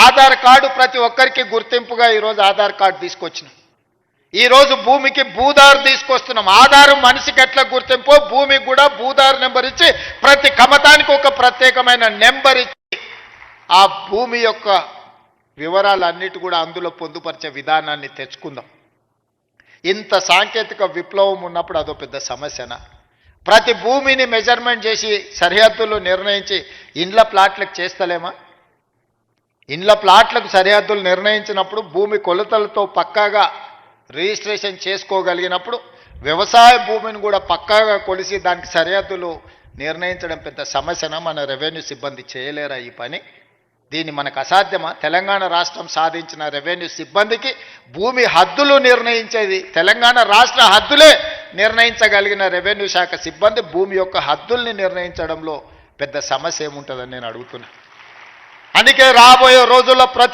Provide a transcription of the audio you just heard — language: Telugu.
ఆధార్ కార్డు ప్రతి ఒక్కరికి గుర్తింపుగా ఈరోజు ఆధార్ కార్డు తీసుకొచ్చినాం. ఈరోజు భూమికి భూదారు తీసుకొస్తున్నాం. ఆధారం మనిషికి ఎట్లా గుర్తింపో భూమికి కూడా భూదారు నెంబర్ ఇచ్చి ప్రతి కమతానికి ఒక ప్రత్యేకమైన నెంబర్ ఇచ్చి ఆ భూమి యొక్క వివరాలన్నిటి కూడా అందులో పొందుపరిచే విధానాన్ని తెచ్చుకుందాం. ఇంత సాంకేతిక విప్లవం ఉన్నప్పుడు అదో పెద్ద సమస్యనా? ప్రతి భూమిని మెజర్మెంట్ చేసి సరిహద్దులు నిర్ణయించి ఇండ్ల ప్లాట్లకు చేస్తలేమా? ఇండ్ల ప్లాట్లకు సరిహద్దులు నిర్ణయించినప్పుడు భూమి కొలతలతో పక్కాగా రిజిస్ట్రేషన్ చేసుకోగలిగినప్పుడు వ్యవసాయ భూమిని కూడా పక్కాగా కొలిసి దానికి సరిహద్దులు నిర్ణయించడం పెద్ద సమస్యనా? మన రెవెన్యూ సిబ్బంది చేయలేరా ఈ పని? దీన్ని మనకు అసాధ్యమా? తెలంగాణ రాష్ట్రం సాధించిన రెవెన్యూ సిబ్బందికి భూమి హద్దులు నిర్ణయించేది తెలంగాణ రాష్ట్ర హద్దులే నిర్ణయించగలిగిన రెవెన్యూ శాఖ సిబ్బంది భూమి యొక్క హద్దుల్ని నిర్ణయించడంలో పెద్ద సమస్య ఏముంటుందని నేను అడుగుతున్నా. అందుకే రాబోయే రోజుల్లో ప్రతి